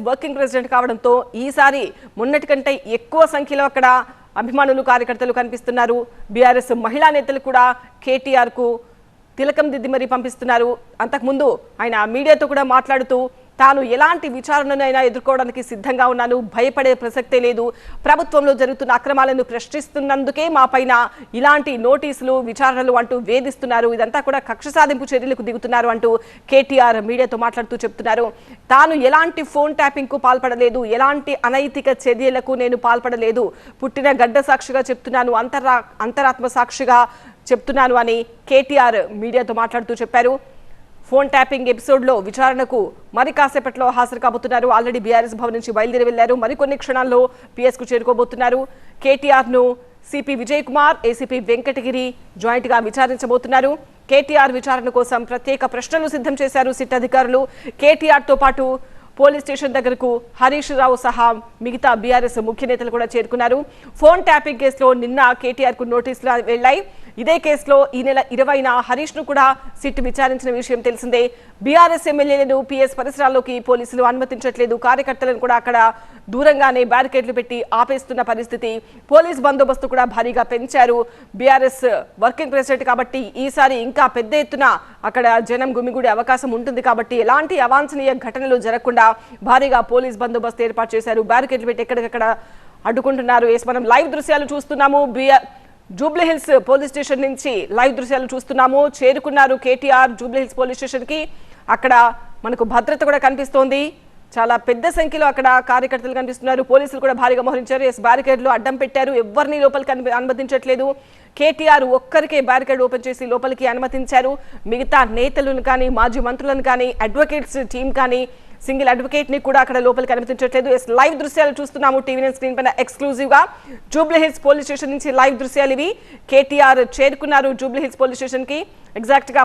Working president కావడంతో ఈసారి మొన్నటి కంటే ఎక్కువ సంఖ్యలో అక్కడ అభిమానులు కార్యకర్తలు కనిపిస్తున్నారు. బీఆర్ఎస్ మహిళా నేతలు కూడా కేటీఆర్ కు తిలకం దిద్ది మరి పంపిస్తున్నారు. అంతకుముందు ఆయన మీడియాతో కూడా మాట్లాడుతూ తాను ఎలాంటి విచారణనైనా ఎదుర్కోవడానికి సిద్ధంగా ఉన్నాను, భయపడే ప్రసక్తే లేదు, ప్రభుత్వంలో జరుగుతున్న అక్రమాలను ప్రశ్నిస్తున్నందుకే మా పైన ఇలాంటి నోటీసులు విచారణలు అంటూ వేధిస్తున్నారు, ఇదంతా కూడా కక్ష సాధింపు చర్యలకు దిగుతున్నారు అంటూ కేటీఆర్ మీడియాతో మాట్లాడుతూ చెప్తున్నారు. తాను ఎలాంటి ఫోన్ ట్యాపింగ్ కు పాల్పడలేదు, ఎలాంటి అనైతిక చర్యలకు నేను పాల్పడలేదు, పుట్టిన గడ్డ సాక్షిగా చెప్తున్నాను, అంతరాత్మ సాక్షిగా చెప్తున్నాను అని కేటీఆర్ మీడియాతో మాట్లాడుతూ చెప్పారు. ఫోన్ ట్యాపింగ్ ఎపిసోడ్లో విచారణకు మరి కాసేపట్లో హాజరు కాబోతున్నారు. ఆల్రెడీ బీఆర్ఎస్ భవన్ నుంచి బయలుదేరి వెళ్లారు. మరికొన్ని క్షణాల్లో పిఎస్ కు చేరుకోబోతున్నారు. కేటీఆర్ ను CP Vijay Kumar, ACP Venkatagiri joint గా విచారించబోతున్నారు. కేటీఆర్ విచారణ కోసం ప్రత్యేక ప్రశ్నలు సిద్ధం చేశారు సిట్ అధికారులు. కేటీఆర్ తో పాటు పోలీస్ స్టేషన్ దగ్గరకు హరీష్ రావు సహా మిగతా బీఆర్ఎస్ ముఖ్య నేతలు కూడా చేరుకున్నారు. ఫోన్ ట్యాపింగ్ కేసులో నిన్న కేటీఆర్ కు నోటీసులు వెళ్లాయి. ఇదే కేసులో ఈ నెల 20న హరీష్ ను కూడా సిట్ విచారించిన విషయం తెలిసిందే. బీఆర్ఎస్ ఎమ్మెల్యేలను పిఎస్ పరిసరాల్లోకి పోలీసులు అనుమతించట్లేదు. కార్యకర్తలను కూడా అక్కడ దూరంగానే బ్యారికేడ్లు పెట్టి ఆపేస్తున్న పరిస్థితి. పోలీస్ బందోబస్తు కూడా భారీగా పెంచారు. బీఆర్ఎస్ వర్కింగ్ ప్రెసిడెంట్ కాబట్టి ఈసారి ఇంకా పెద్ద ఎత్తున అక్కడ జనం గుమిగూడే అవకాశం ఉంటుంది కాబట్టి ఎలాంటి అవాంఛనీయ ఘటనలు జరగకుండా భారీగా పోలీస్ బందోబస్తు ఏర్పాటు చేశారు. బ్యారికేడ్లు పెట్టి ఎక్కడికక్కడ అడ్డుకుంటున్నారు. మనం లైవ్ దృశ్యాలు చూస్తున్నాము. జూబ్లీహిల్స్ పోలీస్ స్టేషన్ నుంచి లైవ్ దృశ్యాలు చూస్తున్నాము. చేరుకున్నారు కేటీఆర్ జూబ్లీహిల్స్ పోలీస్ స్టేషన్ కి. అక్కడ మనకు భద్రత కూడా కనిపిస్తోంది. చాలా పెద్ద సంఖ్యలో అక్కడ కార్యకర్తలు కనిపిస్తున్నారు. పోలీసులు కూడా భారీగా మోహరించారు. బ్యారికేడ్లు అడ్డం పెట్టారు. ఎవరిని లోపలికి అనుమతించట్లేదు. కేటీఆర్ ఒక్కరికే బ్యారికేడ్ ఓపెన్ చేసి లోపలికి అనుమతించారు. మిగతా నేతలను కానీ, మాజీ మంత్రులను కానీ, అడ్వకేట్స్ టీం కానీ, సింగిల్ అడ్వకేట్ ని కూడా అక్కడ లోపలికి అనుమతించట్లేదు. లైవ్ దృశ్యాలు చూస్తున్నాము టీవీ స్క్రీన్ పైన ఎక్స్క్లూజివ్ గా. జూబ్లీహిల్స్ పోలీస్ స్టేషన్ నుంచి లైవ్ దృశ్యాలు ఇవి. కేటీఆర్ చేరుకున్నారు జూబ్లీహిల్స్ పోలీస్ స్టేషన్ కి. ఎగ్జాక్ట్ గా